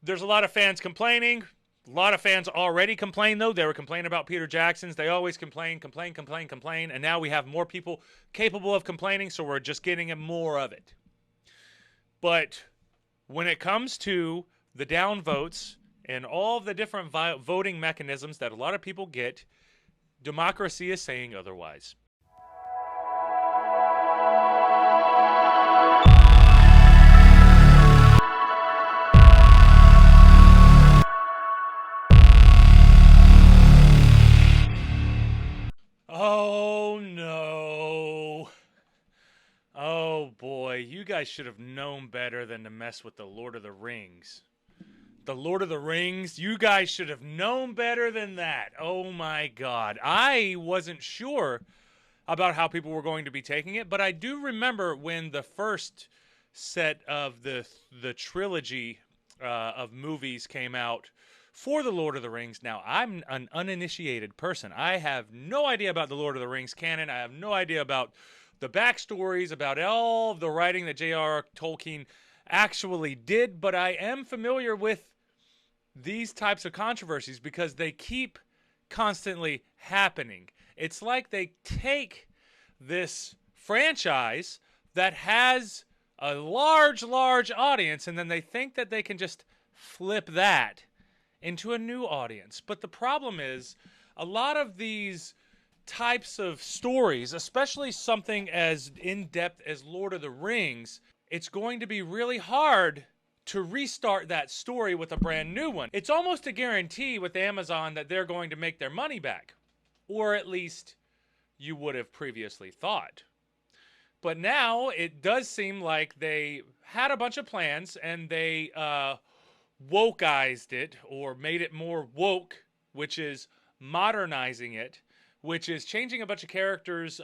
There's a lot of fans complaining. A lot of fans already complained, though. They were complaining about Peter Jackson's. They always complain. And now we have more people capable of complaining, so we're just getting more of it. But when it comes to the downvotes and all of the different voting mechanisms that a lot of people get, democracy is saying otherwise. Oh, no. Oh, boy. You guys should have known better than to mess with the Lord of the Rings. The Lord of the Rings? You guys should have known better than that. Oh, my God. I wasn't sure about how people were going to be taking it, but I do remember when the first set of the trilogy of movies came out for the Lord of the Rings. Now, I'm an uninitiated person. I have no idea about the Lord of the Rings canon. I have no idea about the backstories, about all of the writing that J.R.R. Tolkien actually did, but I am familiar with these types of controversies because they keep constantly happening. It's like they take this franchise that has a large audience, and then they think that they can just flip that into a new audience. But the problem is, a lot of these types of stories, especially something as in-depth as Lord of the Rings, it's going to be really hard to restart that story with a brand new one. It's almost a guarantee with Amazon that they're going to make their money back. Or at least you would have previously thought. But now it does seem like they had a bunch of plans and they wokeized it, or made it more woke, which is modernizing it, which is changing a bunch of characters'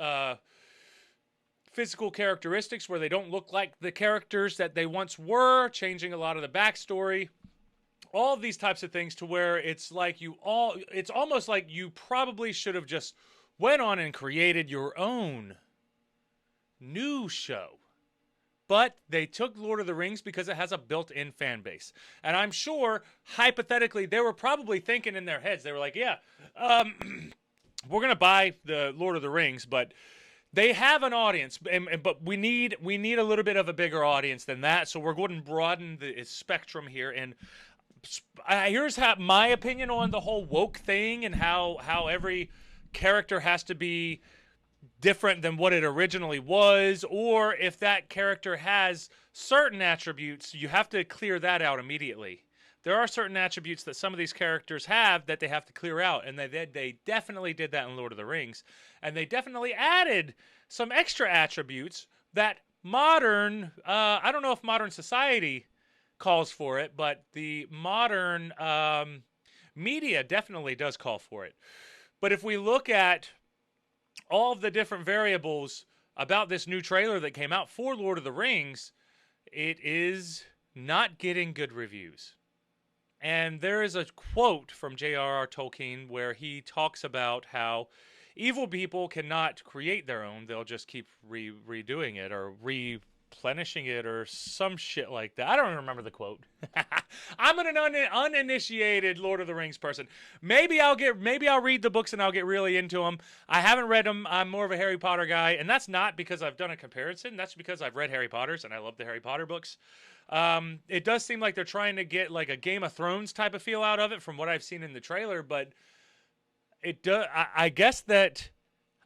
physical characteristics where they don't look like the characters that they once were, changing a lot of the backstory, all of these types of things, to where it's like it's almost like you probably should have just went on and created your own new show. But they took Lord of the Rings because it has a built-in fan base. And I'm sure, hypothetically, they were probably thinking in their heads, they were like, yeah, we're going to buy the Lord of the Rings, but they have an audience, but we need a little bit of a bigger audience than that, so we're going to broaden the spectrum here. And here's my opinion on the whole woke thing and how every character has to be different than what it originally was, or if that character has certain attributes, you have to clear that out immediately. There are certain attributes that some of these characters have that they have to clear out, and they definitely did that in Lord of the Rings, and they definitely added some extra attributes that modern, I don't know if modern society calls for it, but the modern media definitely does call for it. But if we look at all of the different variables about this new trailer that came out for Lord of the Rings, it is not getting good reviews. And there is a quote from J.R.R. Tolkien where he talks about how evil people cannot create their own. They'll just keep redoing it or replenishing it or some shit like that. I don't remember the quote. I'm an uninitiated Lord of the Rings person. Maybe I'll read the books and I'll get really into them. I haven't read them. I'm more of a Harry Potter guy, and that's not because I've done a comparison. That's because I've read Harry Potter's and I love the Harry Potter books. It does seem like they're trying to get like a Game of Thrones type of feel out of it from what I've seen in the trailer, but it does. I guess that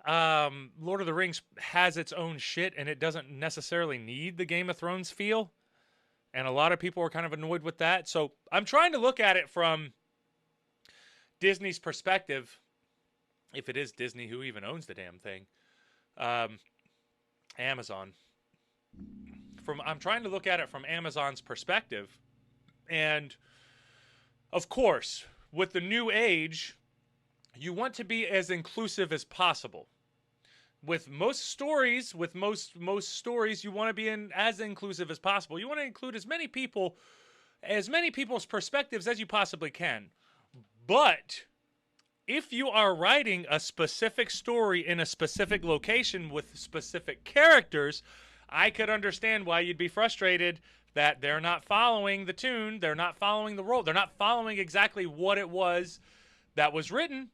Lord of the Rings has its own shit, and it doesn't necessarily need the Game of Thrones feel. And a lot of people are kind of annoyed with that. So I'm trying to look at it from Disney's perspective. If it is Disney, who even owns the damn thing? Amazon. I'm trying to look at it from Amazon's perspective. And of course, with the new age, you want to be as inclusive as possible. With most stories, you want to be as inclusive as possible. You want to include as many people's perspectives as you possibly can. But if you are writing a specific story in a specific location with specific characters, I could understand why you'd be frustrated that they're not following the tune, they're not following the role, they're not following exactly what it was that was written.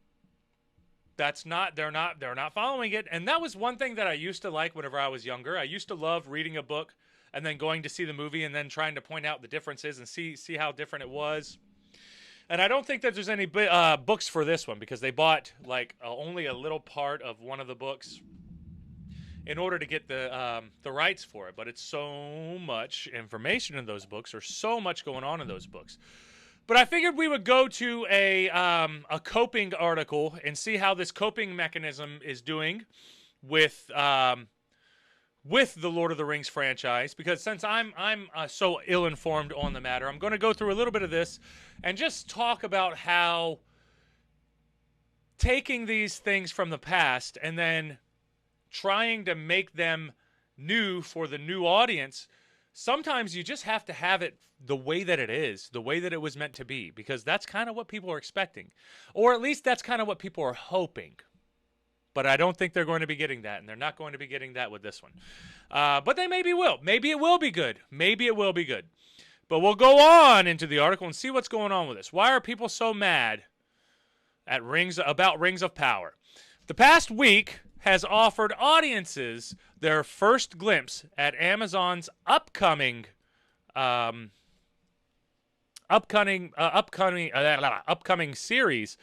They're not following it. And that was one thing that I used to like whenever I was younger. I used to love reading a book and then going to see the movie and then trying to point out the differences and see how different it was. And I don't think that there's any books for this one because they bought like only a little part of one of the books in order to get the rights for it. But it's so much information in those books, or so much going on in those books. But I figured we would go to a coping article and see how this coping mechanism is doing with the Lord of the Rings franchise. Because since I'm so ill-informed on the matter, I'm going to go through a little bit of this and just talk about how taking these things from the past and then trying to make them new for the new audience, sometimes you just have to have it the way that it is, the way that it was meant to be, because that's kind of what people are expecting. Or at least that's kind of what people are hoping. But I don't think they're going to be getting that, and they're not going to be getting that with this one. But they maybe will. Maybe it will be good. Maybe it will be good. But we'll go on into the article and see what's going on with this. Why are people so mad about Rings of Power? The past week has offered audiences their first glimpse at Amazon's upcoming series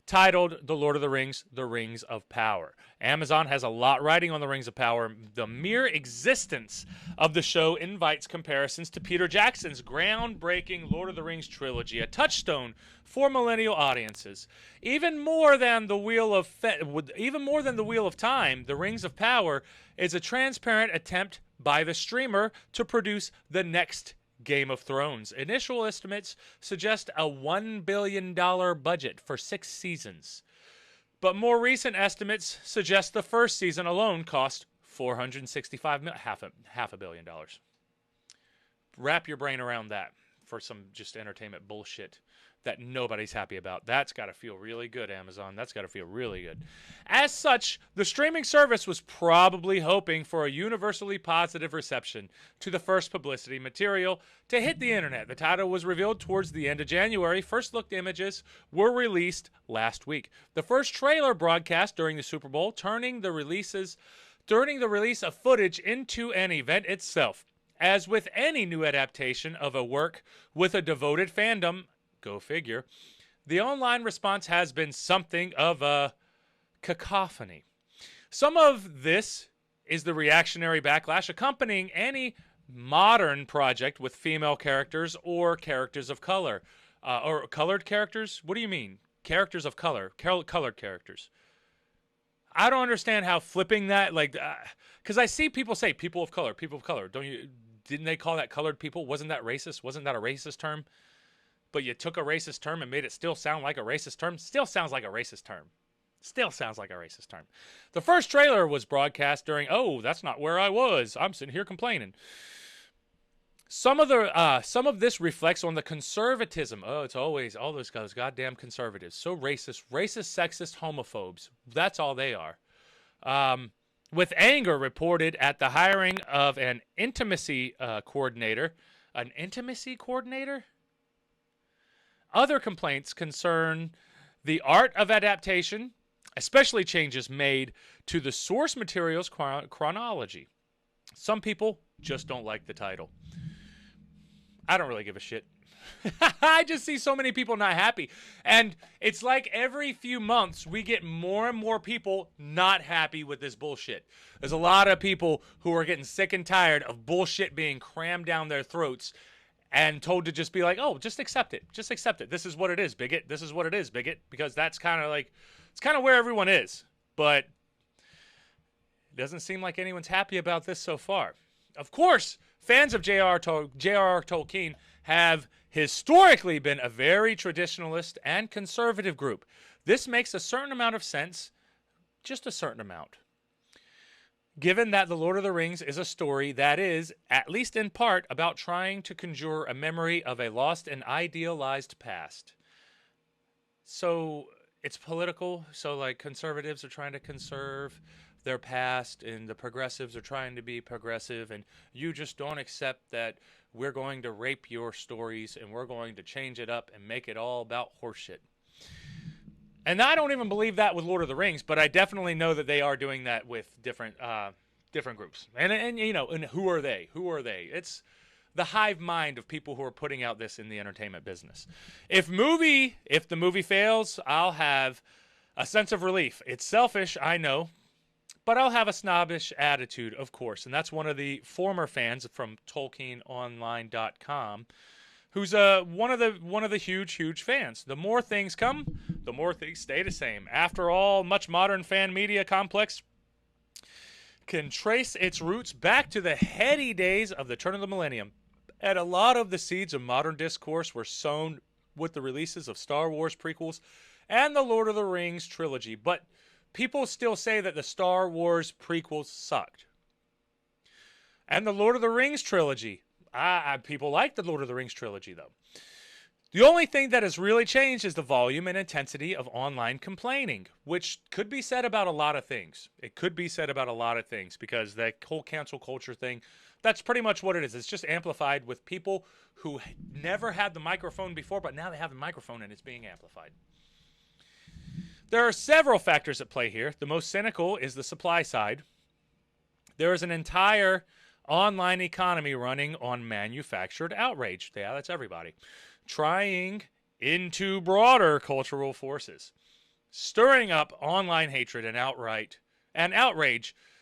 titled The Lord of the Rings, The Rings of Power. Amazon has a lot riding on The Rings of Power. The mere existence of the show invites comparisons to Peter Jackson's groundbreaking Lord of the Rings trilogy, a touchstone for millennial audiences. Even more than the Wheel of Time, The Rings of Power is a transparent attempt by the streamer to produce the next Game of Thrones. Initial estimates suggest a $1 billion budget for 6 seasons. But more recent estimates suggest the first season alone cost $465 million, half a billion dollars. Wrap your brain around that for some just entertainment bullshit that nobody's happy about. That's got to feel really good, Amazon. That's got to feel really good. As such, the streaming service was probably hoping for a universally positive reception to the first publicity material to hit the internet. The title was revealed towards the end of January. First look images were released last week. The first trailer broadcast during the Super Bowl, turning the release of footage into an event itself. As with any new adaptation of a work with a devoted fandom, go figure, the online response has been something of a cacophony. Some of this is the reactionary backlash accompanying any modern project with female characters or characters of color. Or colored characters? What do you mean? Characters of color. Colored characters. I don't understand how flipping that, because I see people say people of color. Didn't they call that colored people? Wasn't that racist? Wasn't that a racist term? But you took a racist term and made it still sound like a racist term? Still sounds like a racist term. The first trailer was broadcast during, that's not where I was. I'm sitting here complaining. Some of this reflects on the conservatism. It's always all those guys, goddamn conservatives. So racist, sexist, homophobes. That's all they are. With anger reported at the hiring of an intimacy coordinator. An intimacy coordinator? Other complaints concern the art of adaptation, especially changes made to the source material's chronology. Some people just don't like the title. I don't really give a shit. I just see so many people not happy. And it's like every few months we get more and more people not happy with this bullshit. There's a lot of people who are getting sick and tired of bullshit being crammed down their throats and told to just be like, just accept it. Just accept it. This is what it is, bigot. This is what it is, bigot. Because that's kind of like, it's kind of where everyone is. But it doesn't seem like anyone's happy about this so far. Of course, fans of J.R.R. Tolkien have historically been a very traditionalist and conservative group. This makes a certain amount of sense, just a certain amount. Given that The Lord of the Rings is a story that is, at least in part, about trying to conjure a memory of a lost and idealized past. So it's political. So like conservatives are trying to conserve their past and the progressives are trying to be progressive, and you just don't accept that we're going to rape your stories and we're going to change it up and make it all about horseshit. And I don't even believe that with Lord of the Rings, but I definitely know that they are doing that with different groups. And you know, and who are they? Who are they? It's the hive mind of people who are putting out this in the entertainment business. If the movie fails, I'll have a sense of relief. It's selfish, I know, but I'll have a snobbish attitude, of course. And that's one of the former fans from TolkienOnline.com, who's one of the huge fans. The more things come, the more things stay the same. After all, much modern fan media complex can trace its roots back to the heady days of the turn of the millennium. And a lot of the seeds of modern discourse were sown with the releases of Star Wars prequels and the Lord of the Rings trilogy. But people still say that the Star Wars prequels sucked. And the Lord of the Rings trilogy. People like the Lord of the Rings trilogy, though. The only thing that has really changed is the volume and intensity of online complaining, which could be said about a lot of things. It could be said about a lot of things because that whole cancel culture thing, that's pretty much what it is. It's just amplified with people who never had the microphone before, but now they have the microphone and it's being amplified. There are several factors at play here. The most cynical is the supply side. There is an entire online economy running on manufactured outrage. Yeah, that's everybody. Trying into broader cultural forces. Stirring up online hatred and outrage,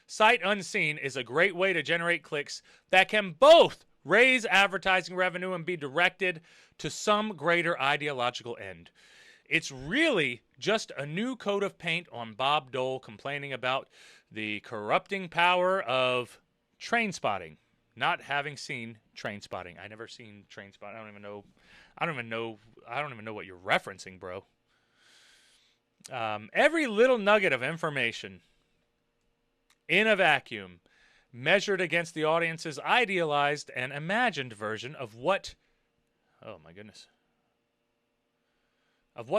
sight unseen, is a great way to generate clicks that can both raise advertising revenue and be directed to some greater ideological end. It's really just a new coat of paint on Bob Dole complaining about the corrupting power of train spotting. Not having seen train spotting. I never seen train spotting. I don't even know what you're referencing, bro. Every little nugget of information in a vacuum measured against the audience's idealized and imagined version of what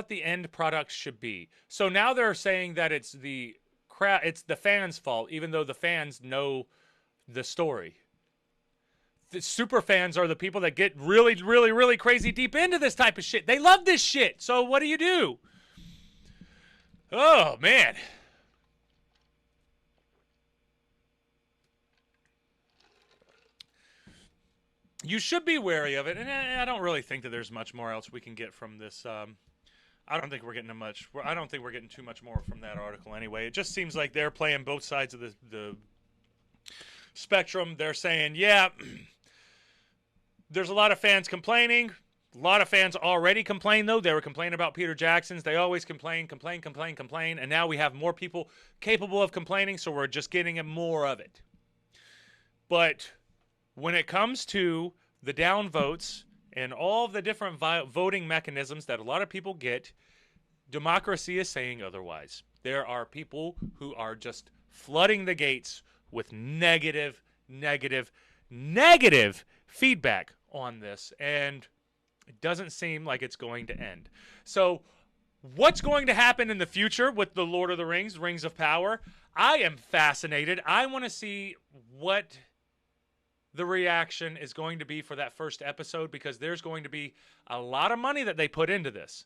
the end product should be. So now they're saying that it's the fans' fault, even though the fans know the story. The super fans are the people that get really crazy deep into this type of shit. They love this shit. So what do? Oh, man. You should be wary of it. And I don't really think that there's much more else we can get from this. I don't think we're getting too much more from that article anyway. It just seems like they're playing both sides of the spectrum. They're saying, yeah, there's a lot of fans complaining. A lot of fans already complain, though. They were complaining about Peter Jackson's. They always complain. And now we have more people capable of complaining, so we're just getting more of it. But when it comes to the downvotes and all the different voting mechanisms that a lot of people get, democracy is saying otherwise. There are people who are just flooding the gates with negative feedback on this, and it doesn't seem like it's going to end. So what's going to happen in the future with the Lord of the Rings, Rings of Power? I am fascinated. I want to see what the reaction is going to be for that first episode, because there's going to be a lot of money that they put into this.